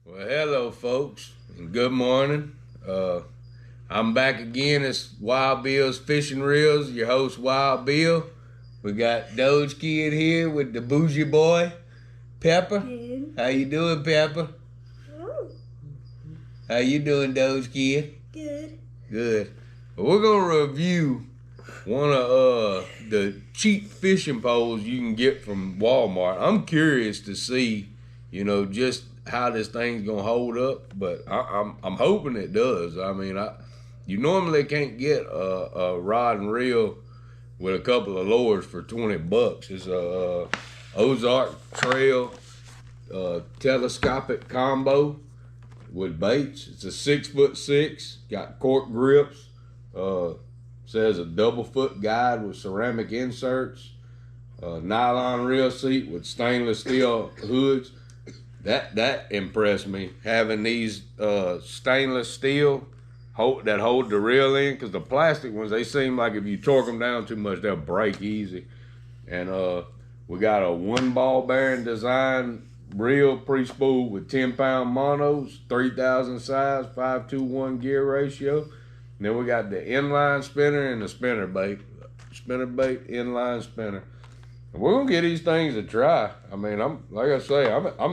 Well, hello, folks, and good morning. I'm back again. It's Wild Bill's Fishing Reels, your host, Wild Bill. We got Dogekid here with the bougie boy, Pepper. Good. How you doing, Pepper? Oh. How you doing, Dogekid? Good. Good. Well, we're going to review one of the cheap fishing poles you can get from Walmart. I'm curious to see, just how this thing's gonna hold up, but I'm hoping it does. I mean, you normally can't get a rod and reel with a couple of lures for $20. It's a Ozark Trail telescopic combo with baits. It's a 6'6", got cork grips. Says a double foot guide with ceramic inserts, nylon reel seat with stainless steel hoods. That impressed me, having these stainless steel that hold the reel in, because the plastic ones, they seem like if you torque them down too much, they'll break easy. And we got a one ball bearing design reel pre-spooled with 10-pound monos, 3,000 size, 5-to-1 gear ratio. And then we got the inline spinner and the spinner bait inline spinner. We're gonna get these things a try. I mean, I'm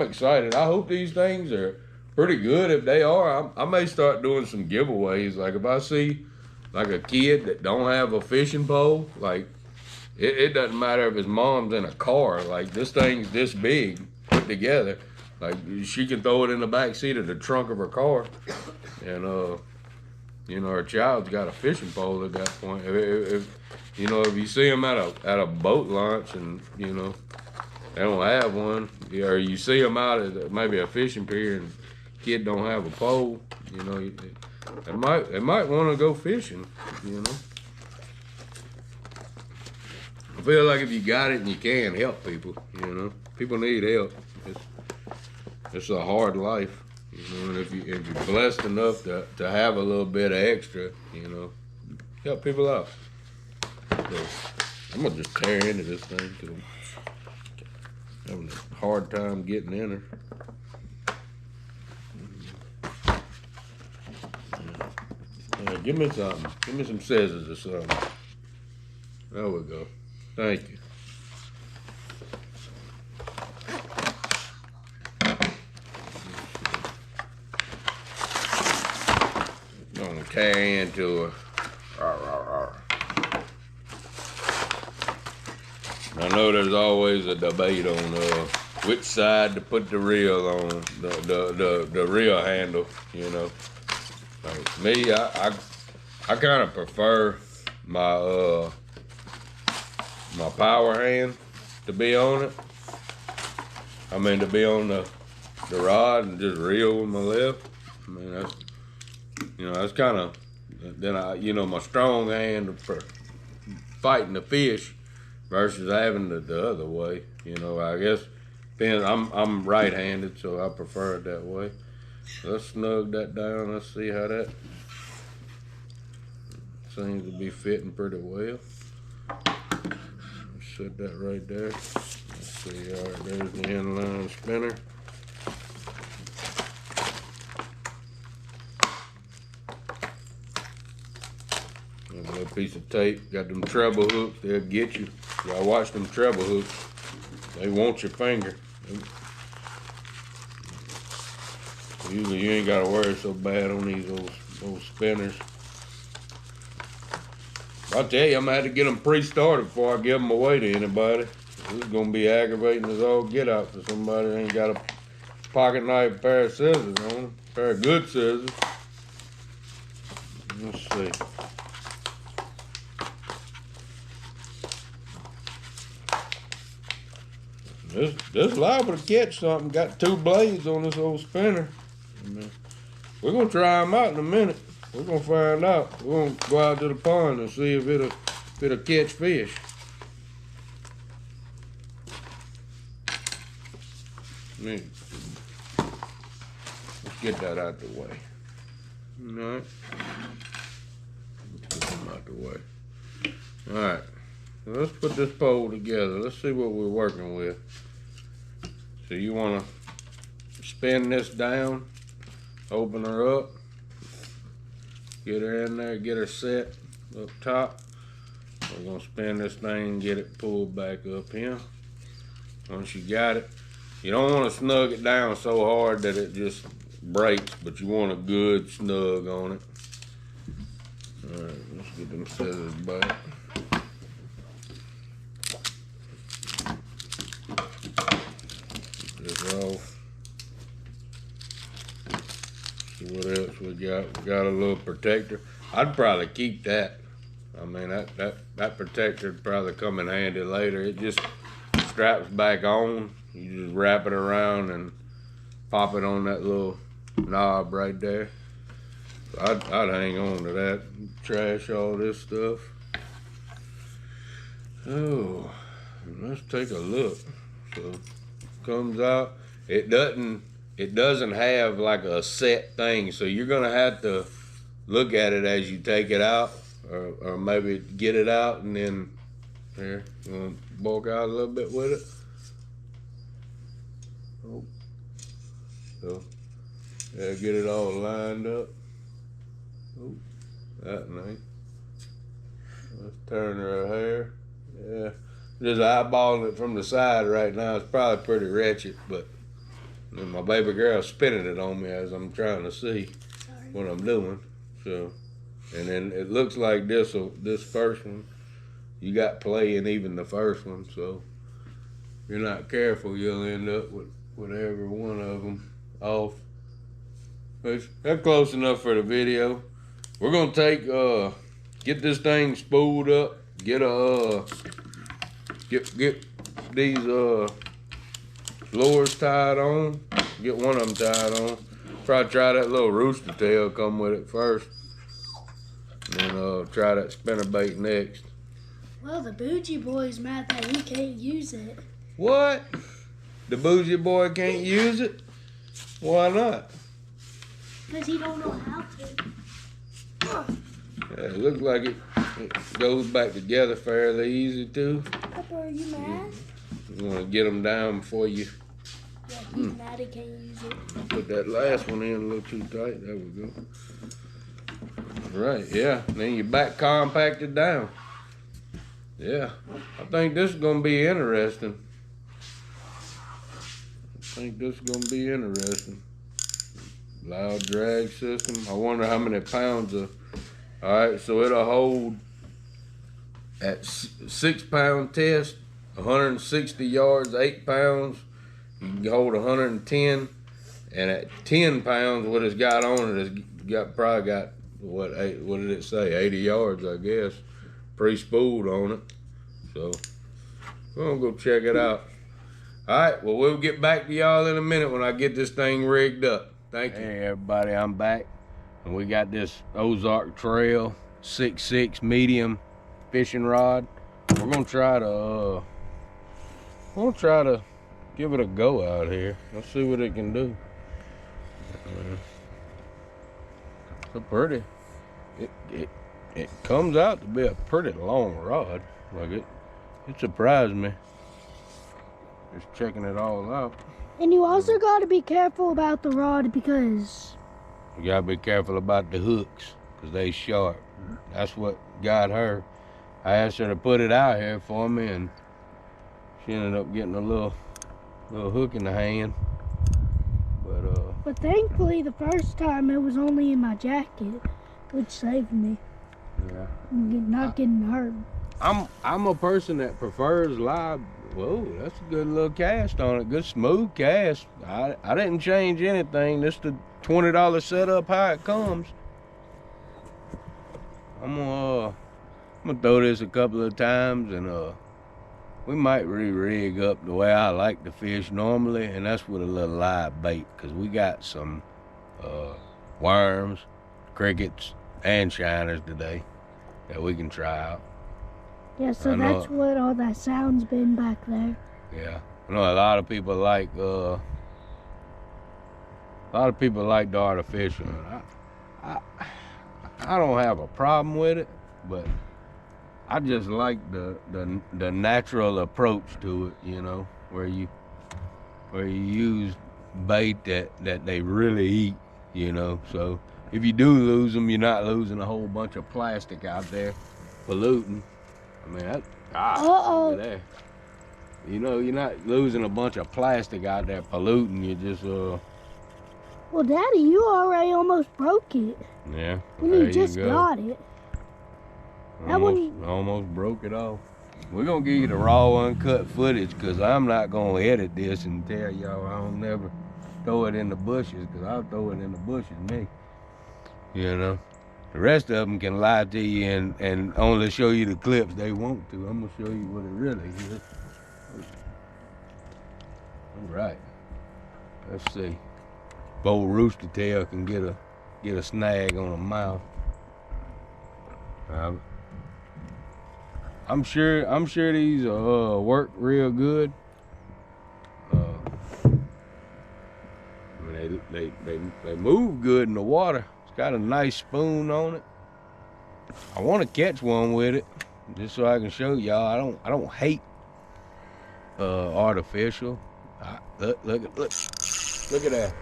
excited. I hope these things are pretty good. If they are, I may start doing some giveaways. Like if I see like a kid that don't have a fishing pole, like it doesn't matter if his mom's in a car. Like this thing's this big put together. Like she can throw it in the back seat of the trunk of her car, and her child's got a fishing pole at that point. If you see them at a boat launch and, they don't have one, or you see them out at maybe a fishing pier and kid don't have a pole, they might want to go fishing, I feel like if you got it and you can, help people, People need help. It's a hard life, and if you're blessed enough to have a little bit of extra, help people out. So I'm gonna just tear into this thing because I'm having a hard time getting in her. Give me something. Give me some scissors or something. There we go. Thank you. I'm gonna tear into her. I know there's always a debate on which side to put the reel on, the reel handle, Like me, I kind of prefer my my power hand to be on it. I mean, to be on the rod and just reel with my left. I mean, that's kind of, then my strong hand for fighting the fish versus having the other way. I guess I'm right-handed, so I prefer it that way. Let's snug that down. Let's see how that seems to be fitting pretty well. Set that right there. Let's see. All right, there's the inline spinner. A little piece of tape. Got them treble hooks. They'll get you. Y'all watch them treble hooks. They want your finger. Usually you ain't gotta worry so bad on these old spinners. I'll tell you, I'm gonna have to get them pre-started before I give them away to anybody. This is gonna be aggravating as all get out for somebody that ain't got a pocket knife, pair of scissors on them, pair of good scissors. Let's see. This liable to catch something. Got two blades on this old spinner. We're gonna try them out in a minute. We're gonna find out. We're gonna go out to the pond and see if it'll catch fish. Let's get that out the way. All right. Let's get them out the way. All right. So let's put this pole together. Let's see what we're working with. So you want to spin this down, open her up, get her in there, get her set up top. We're gonna spin this thing and get it pulled back up here. Once you got it, you don't want to snug it down so hard that it just breaks, but you want a good snug on it. All right, let's get them scissors back. Get this off. See what else we got. We got a little protector. I'd probably keep that. I mean, that protector would probably come in handy later. It just straps back on. You just wrap it around and pop it on that little knob right there. So I'd hang on to that. Trash all this stuff. Oh, let's take a look. So comes out. It doesn't have like a set thing. So you're gonna have to look at it as you take it out, or maybe get it out and then here, you wanna bulk out a little bit with it. Oh. So, yeah, get it all lined up. Oh, that nice. Let's turn her hair. Yeah, just eyeballing it from the side right now. It's probably pretty wretched, but my baby girl's spinning it on me as I'm trying to see what I'm doing. So, and then it looks like this first one, you got play in even the first one. So, if you're not careful, you'll end up with every one of them off. But that's close enough for the video. We're gonna take get this thing spooled up, get these lures tied on, get one of them tied on. Probably try that little rooster tail come with it first, and then try that spinnerbait next. Well, the bougie boy's mad that he can't use it. What? The bougie boy can't use it? Why not? Because he don't know how to. Yeah, it looks like it goes back together fairly easy too. Papa, are you mad? You want to get them down before you... Yeah, he's mad he can't use it. Put that last one in a little too tight. There we go. Right, yeah. Then your back compacted down. Yeah, I think this is going to be interesting. Loud drag system. I wonder how many pounds of... All right, so it'll hold at 6 pound test, 160 yards, 8 pounds. You can hold 110, and at 10 pounds, what it's got on it has probably got what did it say? 80 yards, I guess, pre-spooled on it. So we're gonna go check it out. All right, well, we'll get back to y'all in a minute when I get this thing rigged up. Thank you. Hey everybody, I'm back, and we got this Ozark Trail 6.6 medium fishing rod. We're gonna try to give it a go out here. Let's see what it can do. So pretty. It comes out to be a pretty long rod. Like it surprised me. Just checking it all out. And you also got to be careful about the rod because... You got to be careful about the hooks because they sharp. That's what got her. I asked her to put it out here for me, and she ended up getting a little hook in the hand. But thankfully the first time it was only in my jacket, which saved me. Yeah. Not getting hurt. I'm a person that prefers live. Whoa, that's a good little cast on it. Good smooth cast. I didn't change anything. This the $20 setup how it comes. I'm gonna throw this a couple of times, and we might re-rig up the way I like to fish normally, and that's with a little live bait, because we got some worms, crickets, and shiners today that we can try out. Yeah, so that's what all that sound's been back there. Yeah, I know a lot of people like the artificial. I don't have a problem with it, but I just like the natural approach to it. You know, where you use bait that they really eat, you know. So if you do lose them, you're not losing a whole bunch of plastic out there polluting. I mean, look at that. You know, you're not losing a bunch of plastic out there polluting. You just Well, Daddy, you already almost broke it. Yeah. When you just got it. Almost broke it off. We're gonna give you the raw, uncut footage, because I'm not gonna edit this and tell y'all I don't never throw it in the bushes, because I'll throw it in the bushes, me. You know? The rest of them can lie to you and only show you the clips they want to. I'm gonna show you what it really is. All right. Let's see. If old rooster tail can get a snag on a mouth. I'm sure these work real good. They move good in the water. It's got a nice spoon on it. I want to catch one with it, just so I can show y'all. I don't hate artificial. Look at that.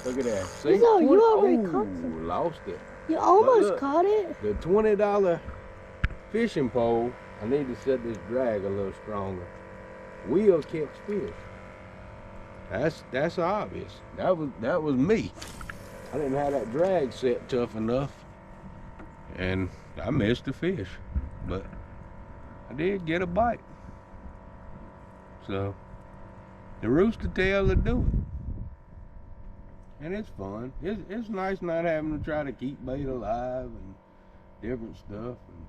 Look at that. See? No, you already caught it. Lost it. You almost caught it. The $20 fishing pole, I need to set this drag a little stronger, will catch fish. That's obvious. That was me. I didn't have that drag set tough enough, and I missed the fish, but I did get a bite. So the rooster tail will do it. And it's fun. It's nice not having to try to keep bait alive and different stuff. And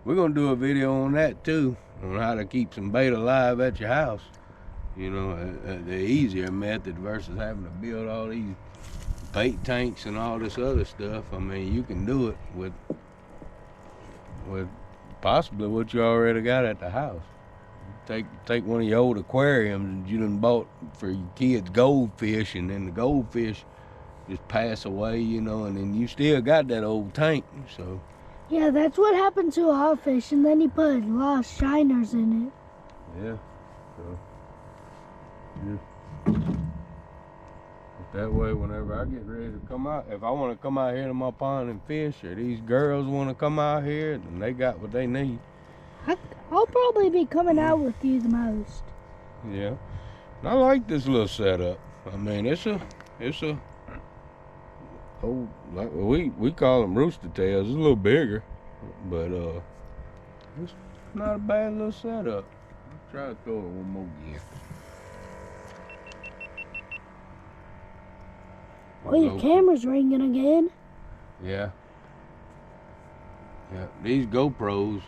we're gonna do a video on that too, on how to keep some bait alive at your house. You know, the easier method versus having to build all these bait tanks and all this other stuff. I mean, you can do it with possibly what you already got at the house. Take one of your old aquariums you done bought for your kids goldfish, and then the goldfish just pass away, you know, and then you still got that old tank. So yeah, that's what happened to our fish, and then he put a lot of shiners in it. Yeah. So that way, whenever I get ready to come out, if I want to come out here to my pond and fish, or these girls want to come out here, then they got what they need. I'll probably be coming out with you the most. Yeah, and I like this little setup. I mean, it's a like we call them rooster tails. It's a little bigger, but it's not a bad little setup. I'll try to throw it one more again. Oh, your camera's ringing again. Yeah. Yeah, these GoPros.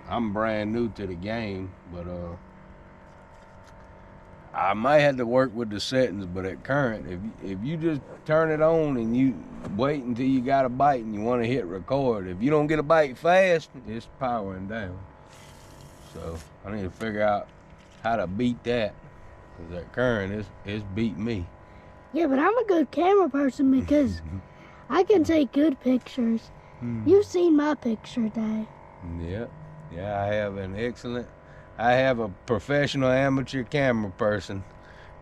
I'm brand new to the game, but I might have to work with the settings. But at current, if you just turn it on and you wait until you got a bite and you want to hit record, if you don't get a bite fast, it's powering down. So I need to figure out how to beat that, because at current it's beat me. Yeah, but I'm a good camera person because I can take good pictures. You've seen my picture, Dad. Yeah. Yeah, I have a professional amateur camera person,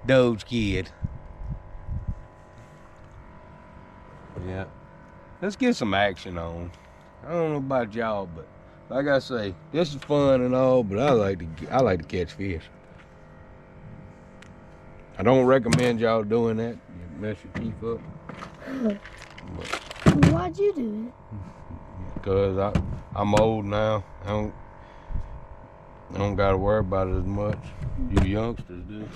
Dogekid. Yeah. Let's get some action on. I don't know about y'all, but like I say, this is fun and all, but I like to catch fish. I don't recommend y'all doing that. You mess your teeth up. But why'd you do it? Because I'm old now. I don't gotta worry about it as much. You youngsters do.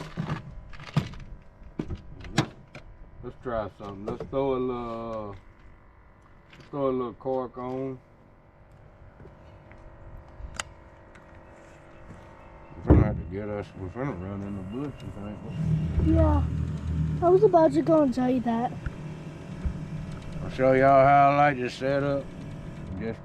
Let's try something. Let's throw a little cork on. We're gonna have to get us. We're gonna run in the bushes, ain't we? Yeah, I was about to go and tell you that. I'll show y'all how I like this setup. Just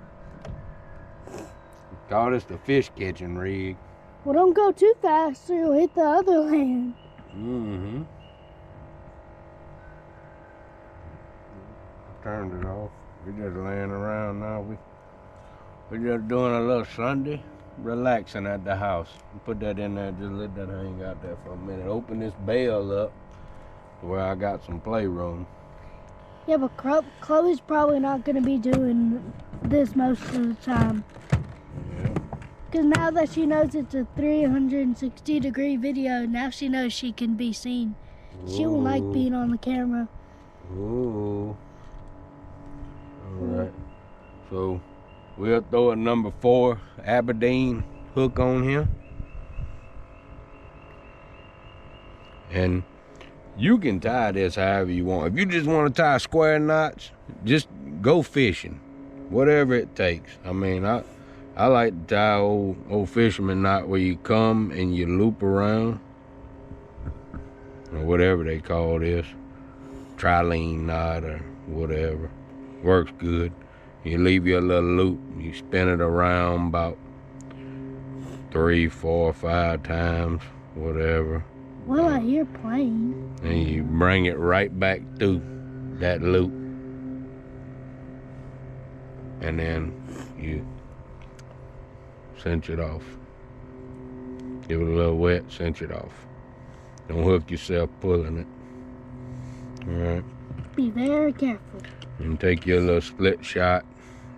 call this the fish catching rig. Well, don't go too fast or you'll hit the other land. Mm-hmm. Turned it off. We're just laying around now. We're just doing a little Sunday. relaxing at the house. Put that in there, just let that hang out there for a minute. Open this bell up where I got some playroom. Yeah, but Chloe's probably not going to be doing this most of the time. Yeah. Because now that she knows it's a 360-degree video, now she knows she can be seen. She won't like being on the camera. Ooh. Alright. So we'll throw a number 4 Aberdeen hook on here. And you can tie this however you want. If you just want to tie square knots, just go fishing. Whatever it takes. I mean, I like to tie old fisherman knot where you come and you loop around. Or whatever they call this. Trilene knot or whatever. Works good. You leave your little loop. You spin it around about 3, 4, 5 times. Whatever. Well, I hear playing. And you bring it right back through that loop. And then you cinch it off. Give it a little wet, cinch it off. Don't hook yourself pulling it. Alright. Be very careful. And take your little split shot,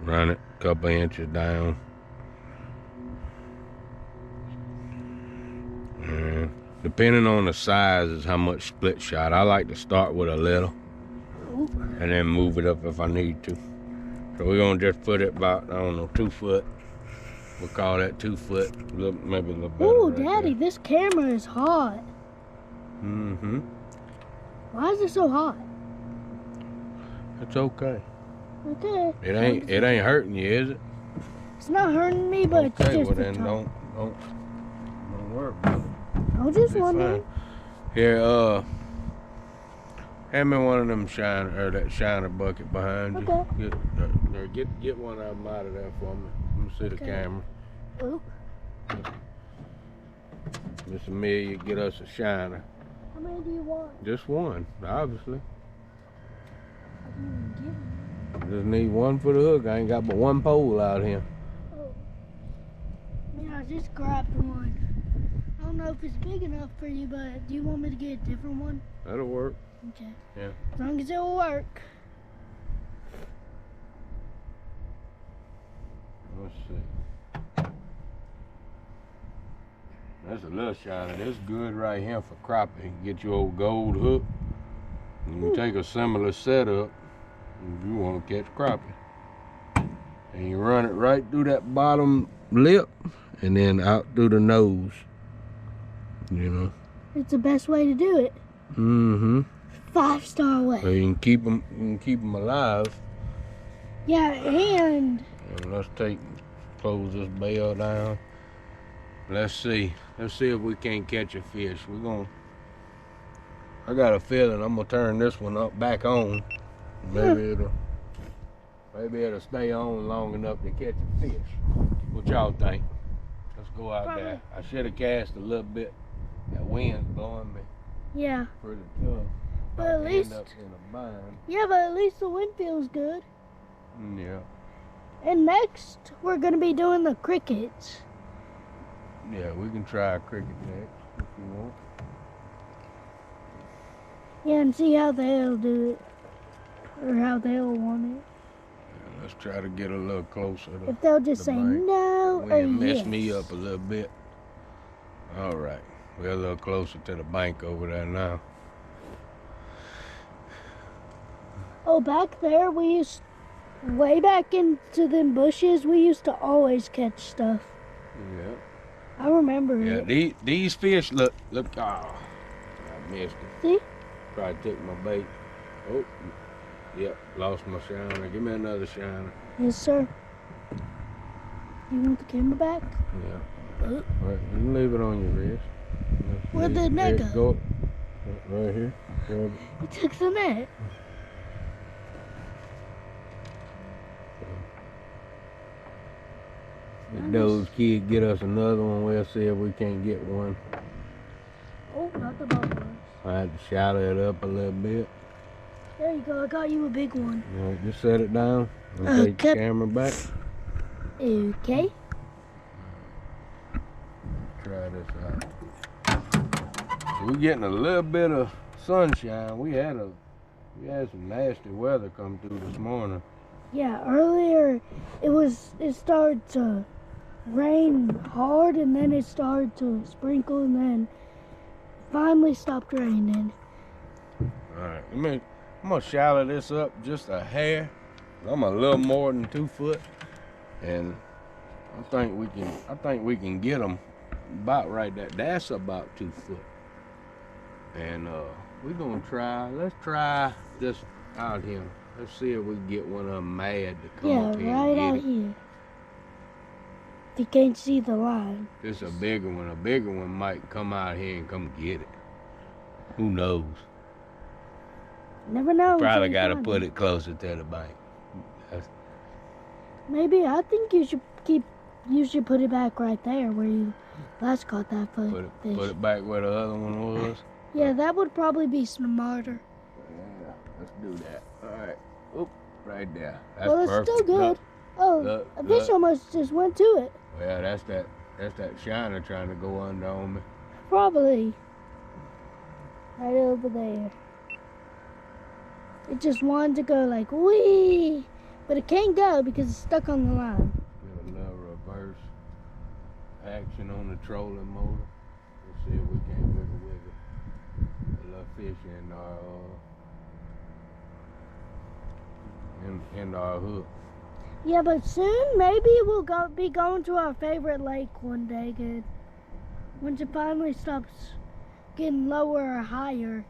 run it a couple inches down. And depending on the size is how much split shot. I like to start with a little and then move it up if I need to. So we're gonna just put it about, I don't know, 2 foot. We'll call that 2 foot, maybe a little better. Ooh, right Daddy, there. this camera is hot. Mm-hmm. Why is it so hot? It's okay. Okay. It ain't hurting you, is it? It's not hurting me, but it's Okay, just well the then top. don't worry about it. I was just It's wondering. fine. Here, hand me one of them that shiner bucket behind you. Okay. Get one of them out of there for me. Let me see the Okay. camera. Ooh. Miss Amelia, get us a shiner. How many do you want? Just one, obviously. I didn't even get one. Just need one for the hook. I ain't got but one pole out here. Oh. Man, I just grabbed one. I don't know if it's big enough for you, but do you want me to get a different one? That'll work. Okay. Yeah. As long as it'll work. Let's see. That's a little shiner. That's good right here for crappie. Get your old gold hook. And you take a similar setup if you want to catch crappie. And you run it right through that bottom lip and then out through the nose. You know. It's the best way to do it. Mm-hmm. 5-star way. So you can keep them alive. Yeah, and And let's close this bell down. Let's see if we can't catch a fish. I got a feeling I'm gonna turn this one back on. Maybe it'll stay on long enough to catch a fish. What y'all think? Let's go out there. I should have cast a little bit. That wind's blowing me yeah. pretty tough. But at Might least, end up in a bind. yeah, but at least the wind feels good. Yeah. And next, we're gonna be doing the crickets. Yeah, we can try cricket next if you want. Yeah, and see how they'll do it, or how they'll want it. Yeah, let's try to get a little closer. If they'll just the say bank. no or Wind yes. messed me up a little bit. All right, we're a little closer to the bank over there now. Oh, back there, way back into them bushes, we used to always catch stuff. Yeah. I remember Yeah, it. these fish look. Oh, I missed it. See? Probably took my bait. Oh, yep, lost my shiner. Give me another shiner. Yes, sir. You want the camera back? Yeah. Oh. All right, you can leave it on your wrist. Where'd the net go? Right here. Grab it. It took the net. If those kids get us another one, we'll see if we can't get one. Oh, not the bubbles. I had to shadow it up a little bit. There you go. I got you a big one. All right, just set it down and take the Okay. camera back. Okay. this out. We're getting a little bit of sunshine. We had some nasty weather come through this morning. Yeah, earlier it started to rain hard, and then it started to sprinkle, and then finally stopped raining. Alright, I'm gonna shallow this up just a hair. I'm a little more than 2 foot, and I think we can get them about right there. That's about 2 foot. And we're gonna try. Let's try this out here. Let's see if we can get one of them mad to come up here right and out get it. here. If you can't see the line. This is a bigger one. A bigger one might come out here and come get it. Who knows? Never know. Probably got to put it closer to the bank. Maybe I think you should put it back right there where you last caught that fish. Put it back where the other one was. Yeah, that would probably be smarter. Yeah, let's do that. All right. Oop, right there. That's well, it's perfect. still good. Look, a fish almost just went to it. Well, that's that shiner trying to go under on me. Probably. Right over there. It just wanted to go like, wee! But it can't go because it's stuck on the line. Get a little reverse action on the trolling motor. Let's see if we can't wiggle. A little fish in our hook. Yeah, but soon maybe we'll be going to our favorite lake one day, good. Once it finally stops getting lower or higher.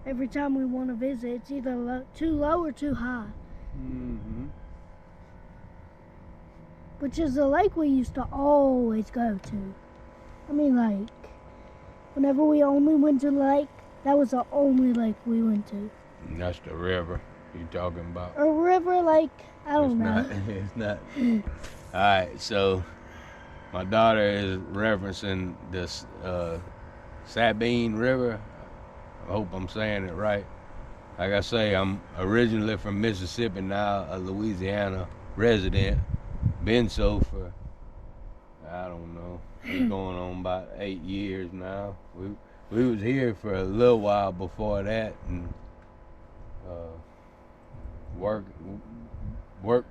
Every time we want to visit, it's either too low or too high. Mm-hmm. Which is the lake we used to always go to. I mean, like, whenever we only went to the lake, that was the only lake we went to. And that's the river you talking about. A river, like, I don't know. It's not. All right, so my daughter is referencing this Sabine River. I hope I'm saying it right. Like I say, I'm originally from Mississippi, now a Louisiana resident. Been so for, I don't know, it's going on about 8 years now. We was here for a little while before that, and work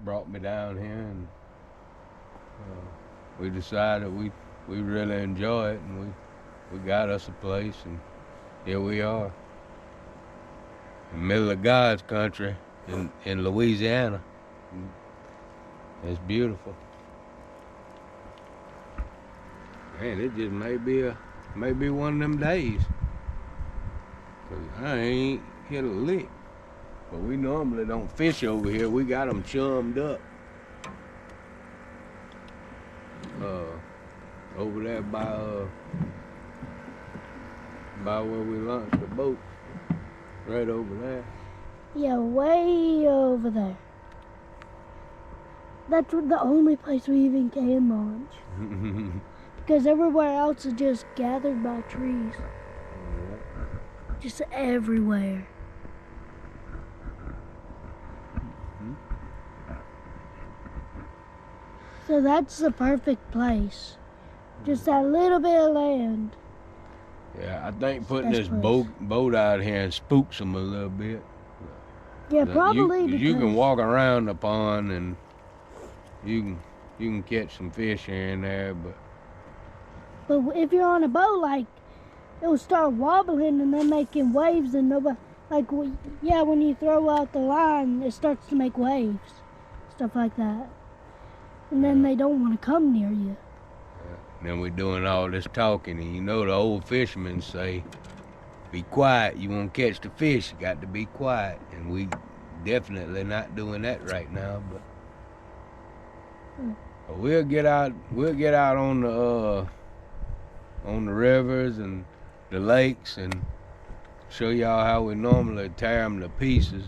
brought me down here, and we decided we really enjoy it, and we got us a place, and here we are, in the middle of God's country, in Louisiana. It's beautiful. Man, it just may be one of them days. 'Cause I ain't hit a lick. But we normally don't fish over here. We got them chummed up. Over there by where we launched the boat. Right over there. Yeah, way over there. That's the only place we even can launch. Because everywhere else is just gathered by trees. Just everywhere. So that's the perfect place. Just that little bit of land. Yeah, I think putting Best this place. boat out here and spooks them a little bit. Yeah, probably You can because- walk around the pond and you can catch some fish here and there, but But if you're on a boat, like, it'll start wobbling and then making waves, and nobody, like, yeah, when you throw out the line, it starts to make waves, stuff like that. And then they don't want to come near you. then we're doing all this talking, and you know the old fishermen say, be quiet, you want to catch the fish, you got to be quiet, and we definitely not doing that right now, but we'll get out on the rivers and the lakes and show y'all how we normally tear them to pieces.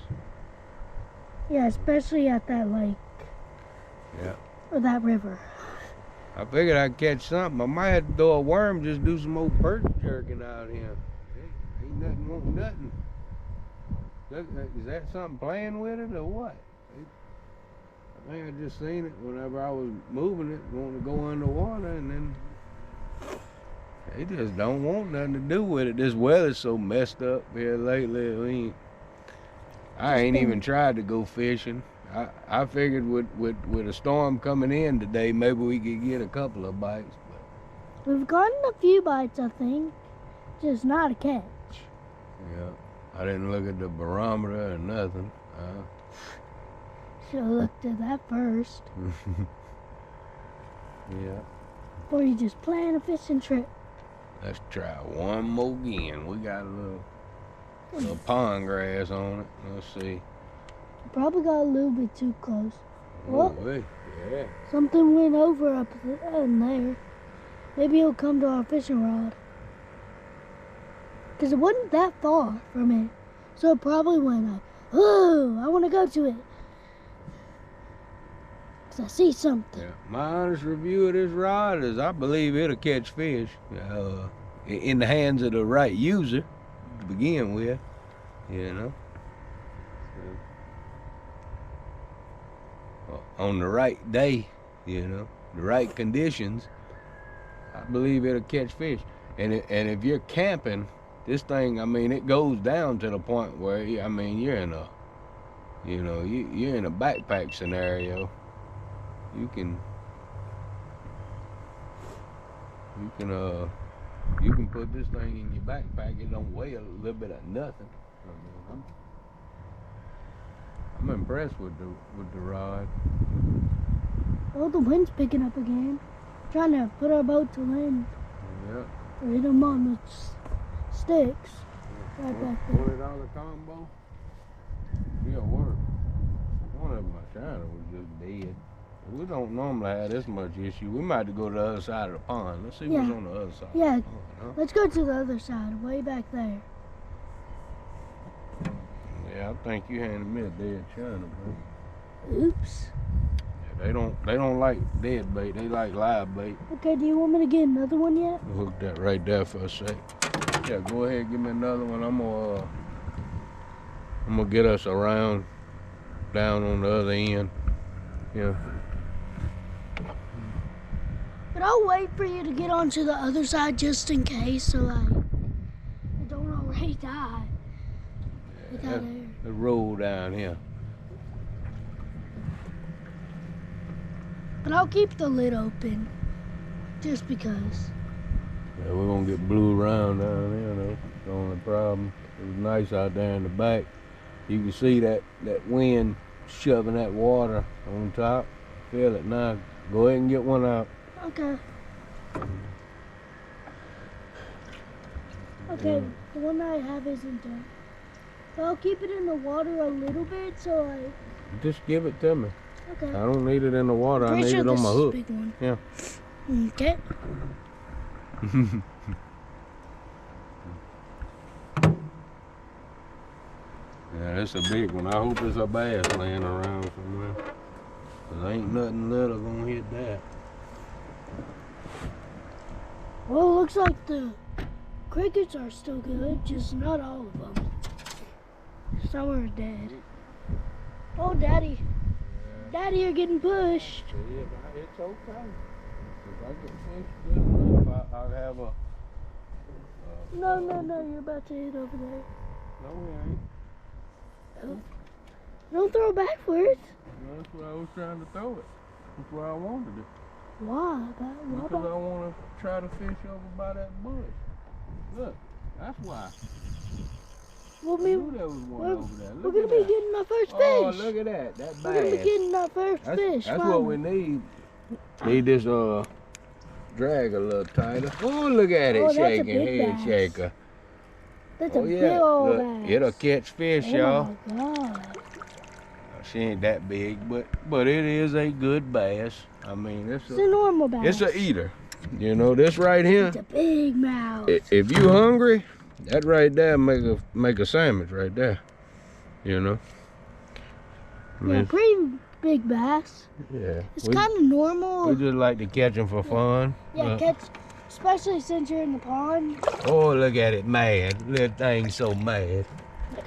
Yeah, especially at that lake. Yeah. Or that river. I figured I'd catch something. I might have to throw a worm, just do some old perch jerking out here. Hey, ain't nothing want nothing. Is that something playing with it or what? I think I just seen it whenever I was moving it, wanting to go underwater, and then They just don't want nothing to do with it. This weather's so messed up here lately. I ain't even tried to go fishing. I figured with a storm coming in today, maybe we could get a couple of bites. But we've gotten a few bites, I think. Just not a catch. Yeah, I didn't look at the barometer or nothing. Should have looked at that first. Yeah. Or you just plan a fishing trip. Let's try one more again. We got a little pond grass on it. Let's see. Probably got a little bit too close. Oh, wait. Yeah. Something went over up in there. Maybe it'll come to our fishing rod. Because it wasn't that far from it. So it probably went like, oh, I want to go to it. Because I see something. Yeah. My honest review of this rod is I believe it'll catch fish in the hands of the right user to begin with, you know. On the right day, you know, the right conditions, I believe it'll catch fish. And if you're camping, this thing, I mean, it goes down to the point where, I mean, you're in a, you know, you're in a backpack scenario. You can put this thing in your backpack. It don't weigh a little bit of nothing. I mean, I'm impressed with the rod. Oh, the wind's picking up again. Trying to put our boat to land. Yeah. Or hit them on the sticks. Right back there. $40 combo. It'll work. One of them, my China was just dead. We don't normally have this much issue. We might have to go to the other side of the pond. Let's see what's on the other side. Yeah. Of the pond, huh? Let's go to the other side, way back there. Yeah, I think you handed me a dead China, bro. Oops. Yeah, they don't like dead bait. They like live bait. Okay, do you want me to get another one yet? Hook that right there for a sec. Yeah, go ahead, give me another one. I'm gonna get us around down on the other end. Yeah. But I'll wait for you to get onto the other side just in case, so like I don't already die without air. Let's roll down here. But I'll keep the lid open, just because. Yeah, we're gonna get blew around down there though. That's the only problem. It was nice out there in the back. You can see that wind shoving that water on top. Feel it now. Go ahead and get one out. Okay. Okay, the one I have isn't done. But I'll keep it in the water a little bit, so I... Just give it to me. Okay. I don't need it in the water. I need it on my hook. Big one. Yeah. Okay. Yeah, that's a big one. I hope it's a bass laying around somewhere. 'Cause ain't nothing little gonna hit that. Well, it looks like the crickets are still good, just not all of them. Some are dead. Oh, Daddy. Daddy, you're getting pushed. Yeah, it's okay. If I get fish good enough, I'll have a... No, you're about to hit over there. No, we ain't. Oh. Don't throw backwards. That's where I was trying to throw it. That's where I wanted it. Why? Because I want to try to fish over by that bush. Look, that's why. Well, I knew there was one over there. We're going to be getting our first fish. Oh, look at that. That bass. We're going to be getting our first fish. That's what we need. Need this drag a little tighter. Oh, look at it, shaking, head bass. shaker. That's a big old bass. It'll catch fish, y'all. Oh my God. She ain't that big, but it is a good bass. I mean, it's a normal bass. It's a eater. You know, this right here. It's a big mouth. If you hungry, that right there make a sandwich right there. You know. Yeah, pretty big bass. Yeah. It's kind of normal. We just like to catch them for fun. Yeah, especially since you're in the pond. Oh, look at it, mad. Little thing's so mad.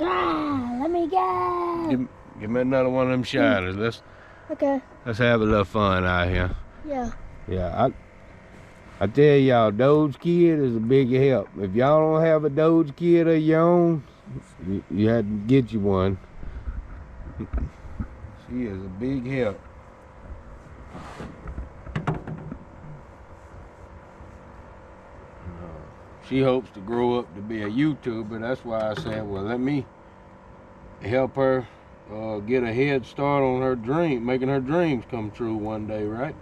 Ah, let me go. Give me another one of them shiners. Let's Okay. have a little fun out here. Yeah. Yeah, I tell y'all, Dogekid is a big help. If y'all don't have a Dogekid of your own, you have to get you one. She is a big help. She hopes to grow up to be a YouTuber. That's why I said, well, let me help her get a head start on her dream, making her dreams come true one day, right?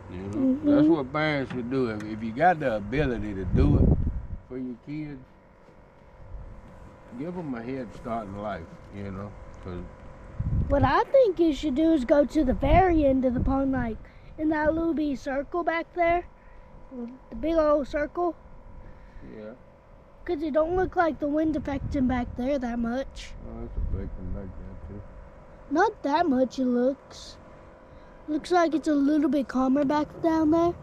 You know, that's what parents should do. If you got the ability to do it for your kids, give them a head start in life, you know. 'Cause what I think you should do is go to the very end of the pond, like in that little bitty circle back there, the big old circle. yeah. Because it don't look like the wind affecting back there that much. Oh, it's affecting like that too. Not that much, it looks. Looks like it's a little bit calmer back down there.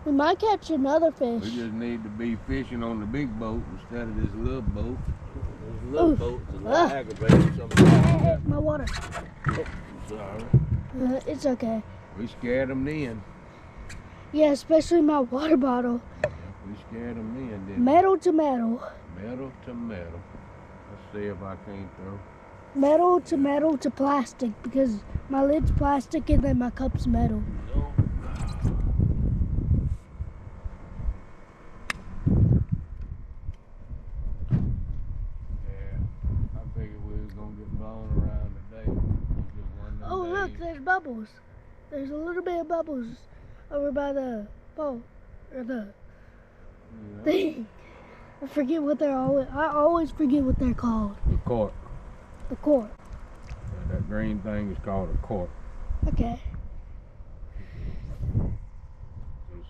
We might catch another fish. We just need to be fishing on the big boat instead of this little boat. This little boat's a little aggravating sometimes. Hey, my water. Oh, sorry. It's okay. We scared them then. Yeah, especially my water bottle. We scared them then, didn't we? Metal to metal. Metal to metal. Let's see if I can't throw. Metal to plastic, because my lid's plastic and then my cup's metal. No. Yeah, I figured we was gonna get blown around today. Just one of them Oh, look, days. there's bubbles. There's a little bit of bubbles over by the boat, or the Yeah. thing. I forget what they're always. I always forget what they're called. The cork. The cork. Yeah, that green thing is called a cork. Okay. You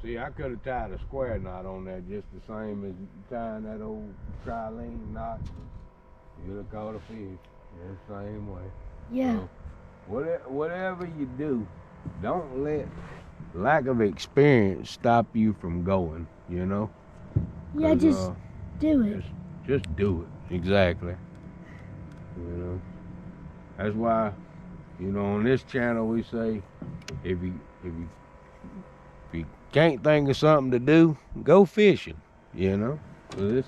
see, I could have tied a square knot on that just the same as tying that old trilene knot. You'd have caught a fish. Yeah, same way. Yeah. So, whatever you do, don't let lack of experience stop you from going, you know? Yeah, 'Cause, just do it. just do it. Exactly. You know? That's why, you know, on this channel we say, if you can't think of something to do, go fishing, you know? 'Cause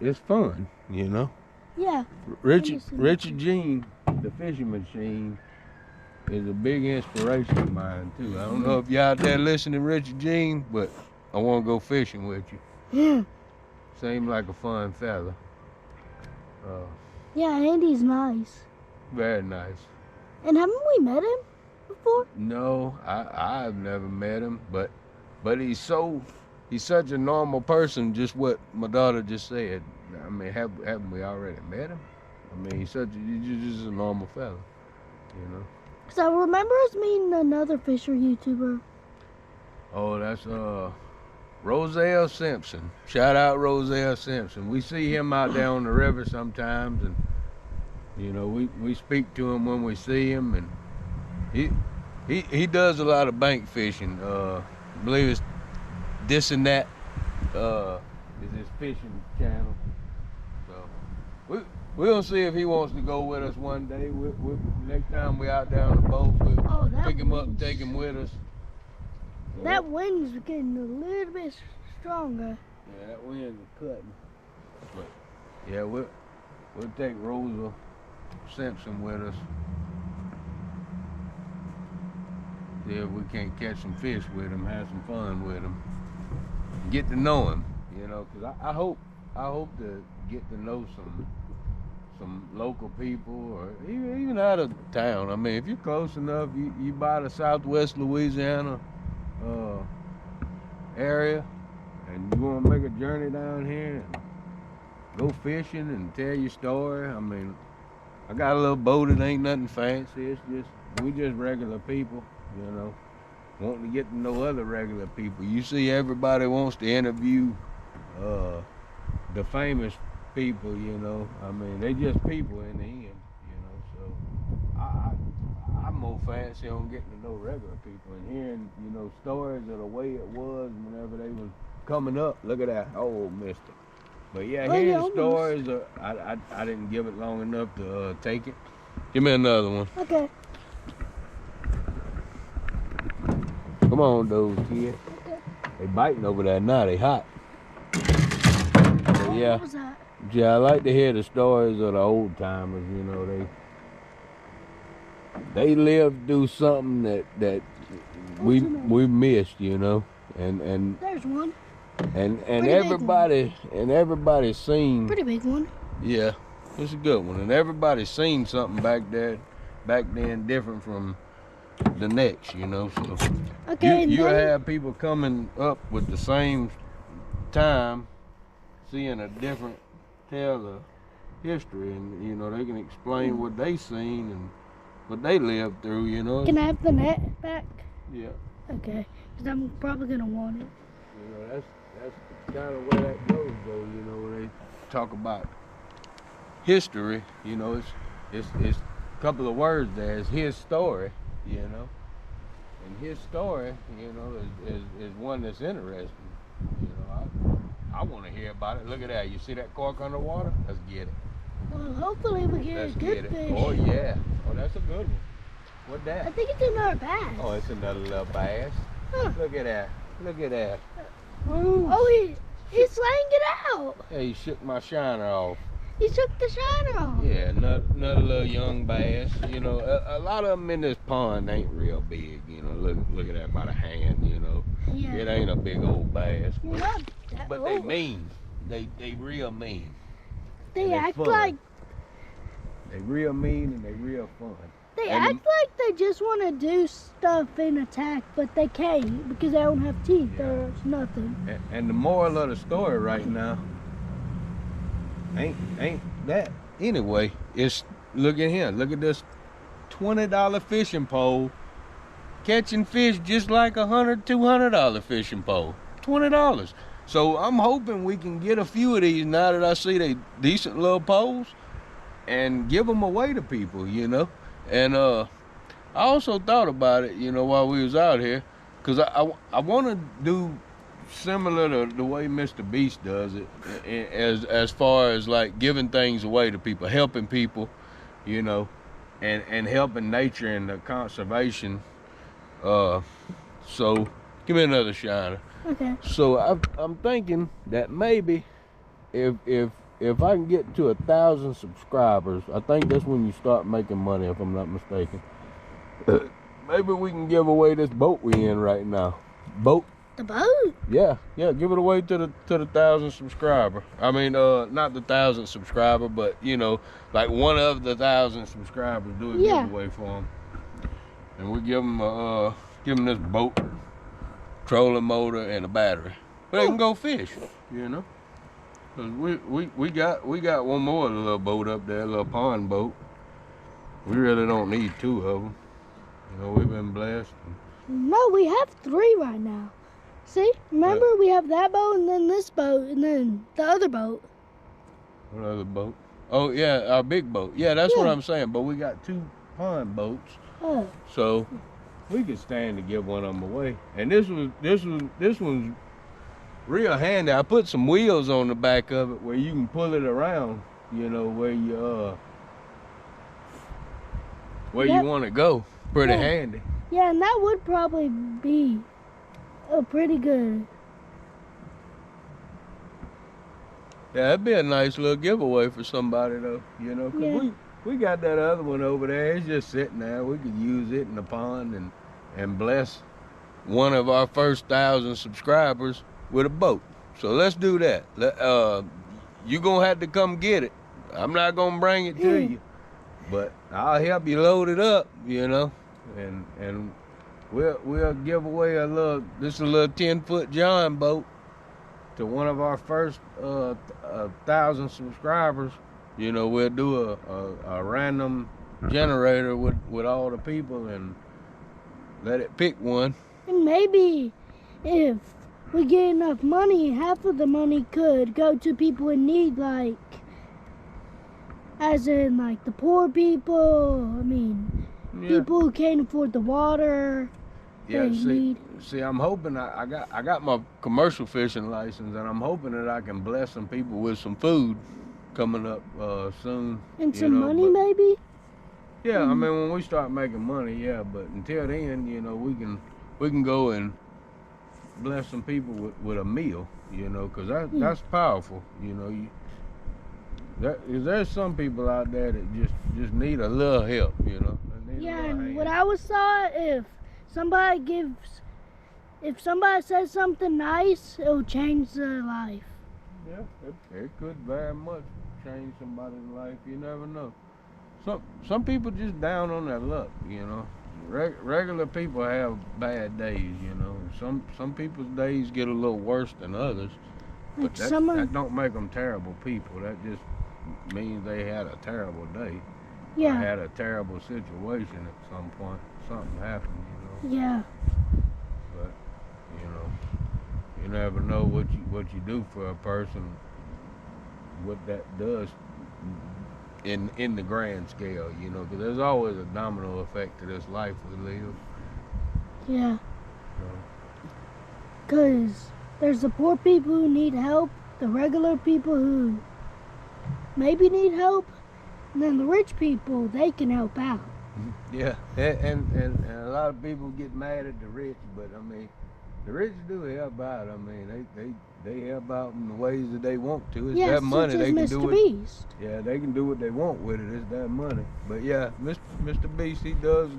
it's fun, you know? Yeah. Richard Jean, the fishing machine, is a big inspiration of mine too. I don't know if y'all out there listening to Richard Jean, but I want to go fishing with you. Yeah. Seems like a fun fella. Yeah, Andy's nice. Very nice. And haven't we met him before? No, I've never met him, but he's such a normal person. Just what my daughter just said. I mean, haven't we already met him? I mean, he's just a normal fella, you know. Because I remember us meeting another fisher YouTuber. Oh, that's Roselle Simpson. Shout out Roselle Simpson. We see him out there on the river sometimes, and you know we speak to him when we see him, and he does a lot of bank fishing. I believe it's This and That is his fishing channel. So we'll see if he wants to go with us one day. Next time we out there on the boat, we'll pick him up and take him with us. That wind's getting a little bit stronger. Yeah, that wind's cutting. But yeah, we'll take Rosa Simpson with us. See if we can't catch some fish with him, have some fun with him, get to know him. You know, because I hope to get to know some local people, or even out of town. I mean, if you're close enough, you by the Southwest Louisiana area, and you want to make a journey down here and go fishing and tell your story. I mean, I got a little boat. It ain't nothing fancy. We just regular people, you know, wanting to get to know other regular people. You see, everybody wants to interview the famous people, you know. I mean, they just people in the end, you know. So I'm more fancy on getting to know regular people and hearing, you know, stories of the way it was whenever they was coming up. Look at that old mister. But yeah, hearing stories, I didn't give it long enough to take it. Give me another one. Okay. Come on, Dogekid. They biting over there now. They hot. But yeah. What was that? Yeah, I like to hear the stories of the old timers. You know, they lived through something that we missed. You know, and There's one. And Pretty everybody's seen. Pretty big one. Yeah, it's a good one, and everybody's seen something back then different from the next, you know. So Okay, you have people coming up with the same time, seeing a different tale of history, and you know they can explain what they seen and what they lived through, you know. Can I have the net back? Yeah. Okay, because I'm probably gonna want it. You know, that's kind of where that goes, though. You know, when they talk about history, you know, it's a couple of words there. It's his story, you know, and his story, you know, is one that's interesting. You know, I want to hear about it. Look at that. You see that cork underwater? Let's get it. Well, hopefully we get a good fish. Oh yeah. Oh, that's a good one. What that? I think it's another bass. Oh, it's another little bass. Huh. Look at that. Look at that. Oh, he's slaying it out. Yeah, he shook my shiner off. He took the shiner off. Yeah, another little young bass. You know, a lot of them in this pond ain't real big. You know, look at that, about a hand. You know, Yeah. it ain't a big old bass. Well, not that But they old. mean. They real mean. They and act fun. like They real mean and they real fun. they And act like they just want to do stuff and attack, but they can't because they don't have teeth. Yeah. There's nothing. And the moral of the story right now ain't that anyway. It's look at here. Look at this $20 fishing pole catching fish just like $200 fishing pole. $20. So I'm hoping we can get a few of these now that I see they decent little poles and give them away to people, you know. And I also thought about it, you know, while we was out here, because I want to do similar to the way Mr. Beast does it, as far as like giving things away to people, helping people, you know, and helping nature and the conservation. So give me another shiner. Okay. So I'm thinking that maybe if I can get to 1,000 subscribers, I think that's when you start making money, if I'm not mistaken. Maybe we can give away this boat we in right now. Boat. The boat? Yeah, give it away to the 1,000 subscriber. I mean, not the 1,000 subscriber, but you know, like one of the 1,000 subscribers do a giveaway for them, and we give them this boat, trolling motor, and a battery. But they can go fish, you know. 'Cause we got one more little boat up there, a little pond boat. We really don't need two of them. You know, we've been blessed. No, we have 3 right now. See? Remember, we have that boat, and then this boat, and then the other boat. What other boat? Oh yeah, our big boat. Yeah, that's what I'm saying. But we got 2 pond boats, Oh. so we could stand to give one of them away. And this one's real handy. I put some wheels on the back of it where you can pull it around. You know where you you want to go. Pretty handy. Yeah, and that would probably be a pretty good. Yeah, that'd be a nice little giveaway for somebody though. You know, 'cause we got that other one over there. It's just sitting there. We could use it in the pond and bless one of our first 1,000 subscribers with a boat. So let's do that. You gonna have to come get it. I'm not gonna bring it to you, but I'll help you load it up. You know, and we'll give away a little 10-foot John boat to one of our first 1,000 subscribers. You know, we'll do a random generator with all the people and let it pick one. And maybe if we get enough money, half of the money could go to people in need, like, as in, like, the poor people. I mean, people who can't afford the water. Yeah, see, I'm hoping I got my commercial fishing license, and I'm hoping that I can bless some people with some food coming up soon. And some money, maybe? Yeah, I mean, when we start making money, yeah, but until then, you know, we can we can go and bless some people with a meal, you know, because that's powerful, you know. There's some people out there that just need a little help, you know. Yeah, and what I always thought, if somebody says something nice, it'll change their life. Yeah, it could very much change somebody's life. You never know. Some people just down on their luck, you know. Regular people have bad days, you know. Some people's days get a little worse than others, but that don't make them terrible people. That just means they had a terrible day. Yeah. Or had a terrible situation at some point. Something happened, you know. Yeah. But you know, you never know what you do for a person, what that does in the grand scale, you know, because there's always a domino effect to this life we live. Yeah. So. Because there's the poor people who need help, the regular people who maybe need help, and then the rich people, they can help out. Yeah, and a lot of people get mad at the rich, but I mean, the rich do help out. I mean, they help out in the ways that they want to. It's their money. They can do it. Beast. Yeah, they can do what they want with it. It's their money. But yeah, Mr. Beast, he does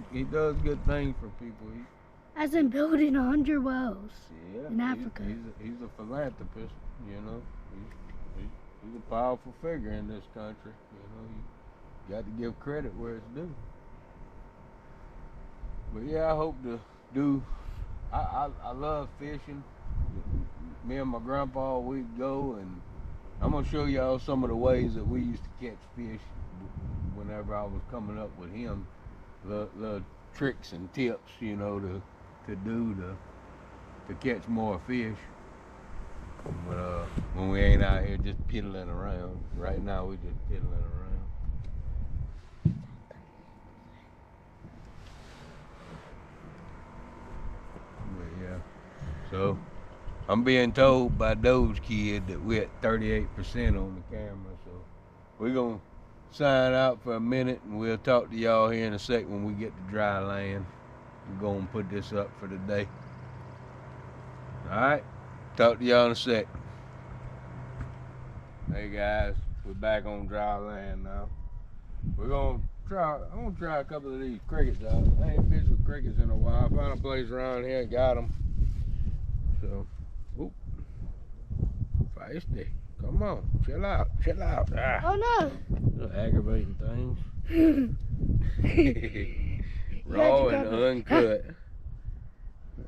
good things for people. As in building 100 wells in Yeah, Africa. He's a philanthropist. You know, he's a powerful figure in this country. You know, you got to give credit where it's due. But yeah, I hope to do. I love fishing. Me and my grandpa, we'd go, and I'm gonna show y'all some of the ways that we used to catch fish whenever I was coming up with him. The tricks and tips, you know, to do to catch more fish. But when we ain't out here just piddling around. Right now we just piddling around. But yeah. So I'm being told by Dogekid that we're at 38% on the camera, so we're gonna sign out for a minute and we'll talk to y'all here in a sec when we get to dry land. We're gonna put this up for the day. Alright, talk to y'all in a sec. Hey guys, we're back on dry land now. I'm gonna try a couple of these crickets out. I ain't fished with crickets in a while. I found a place around here and got them. So, oop, feisty. Come on, chill out. Ah. Oh no! Little aggravating things. Raw and uncut.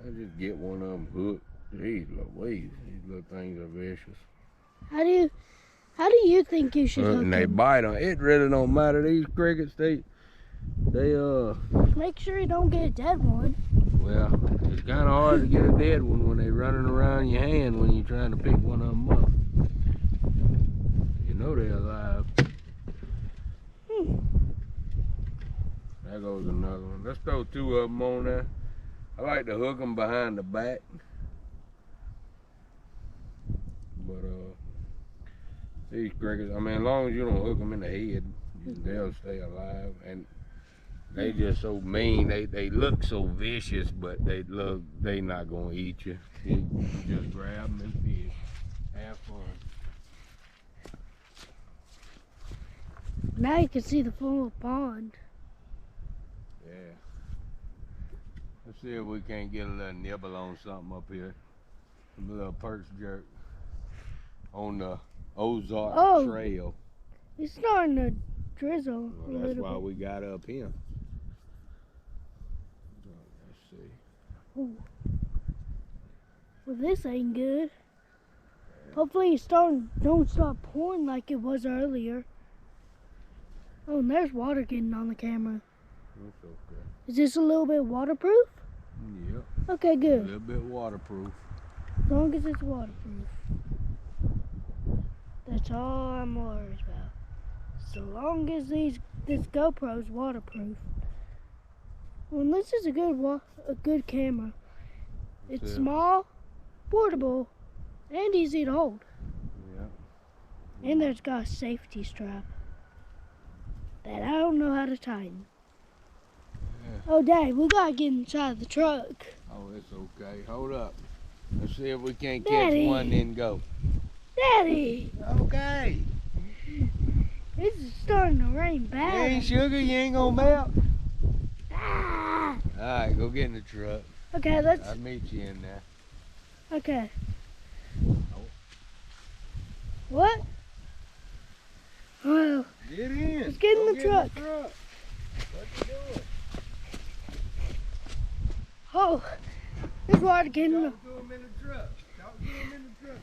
I just get one of them hooked. Jeez Louise, these little things are vicious. How do you think you should hook And they them? bite on it. Really don't matter. These crickets, they make sure you don't get a dead one. Well, it's kind of hard to get a dead one when they're running around your hand when you're trying to pick one of them up. You know they're alive. There goes another one. Let's throw two of them on there. I like to hook them behind the back. But these crickets, I mean, as long as you don't hook them in the head, they'll stay alive. And they just so mean. They look so vicious, but they not gonna eat you. You just grab them and fish. Have fun. Now you can see the full pond. Yeah. Let's see if we can't get a little nibble on something up here. A little perch jerk on the Ozark Trail. It's starting to drizzle a Well, that's little why bit. we got up here. Let's see. Ooh. Well, this ain't good. Hopefully it don't start pouring like it was earlier. Oh, and there's water getting on the camera. That's okay. Is this a little bit waterproof? Yep. Okay, A good. little bit waterproof. As long as it's waterproof. That's all I'm worried about. So long as this GoPro's waterproof. Well, this is a good camera. It's small, portable, and easy to hold. Yeah. And there's got a safety strap that I don't know how to tighten. Yeah. Oh, Dad, we gotta get inside the truck. Oh, it's okay. Hold up. Let's see if we can't Daddy. catch one, then go. Daddy, Okay. it's starting to rain You bad. ain't sugar, you ain't gonna melt. Ah. Alright, go get in the truck. Okay, let's. I'll meet you in there. Okay. What? Well, Get in. let's get in Go the truck. What you doing? Oh, there's water getting. Talk to him in the truck. Talk to him in the truck,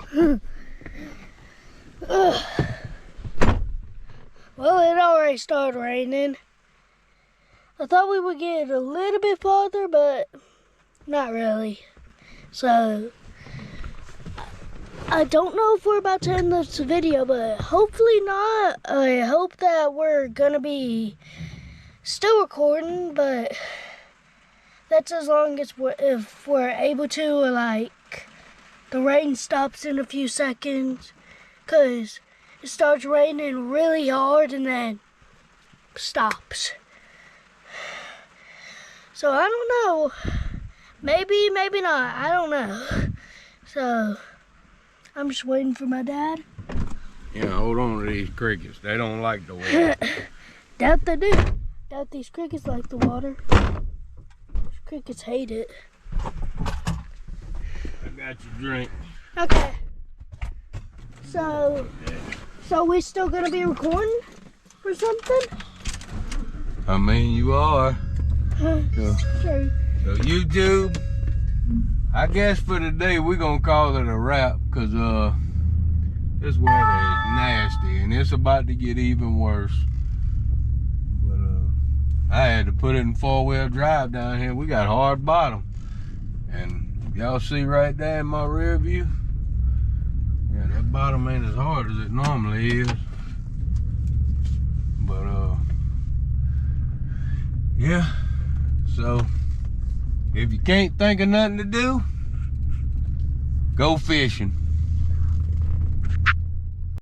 goddamn. Well, it already started raining. I thought we would get a little bit farther, but not really. So, I don't know if we're about to end this video, but hopefully not. I hope that we're gonna be still recording, but that's as long as if we're able to, or like the rain stops in a few seconds, cause it starts raining really hard and then stops. So I don't know. Maybe, maybe not. I don't know. So I'm just waiting for my dad. Yeah, hold on to these crickets. They don't like the water. Doubt they do. Doubt these crickets like the water. These crickets hate it. I got your drink. Okay. So we still gonna be recording or something? I mean, you are. Sure. So YouTube, I guess for today we're gonna call it a wrap, cause this weather is nasty and it's about to get even worse. But I had to put it in 4-wheel drive down here. We got hard bottom, and y'all see right there in my rear view. Yeah, that bottom ain't as hard as it normally is. But yeah. So, if you can't think of nothing to do, go fishing.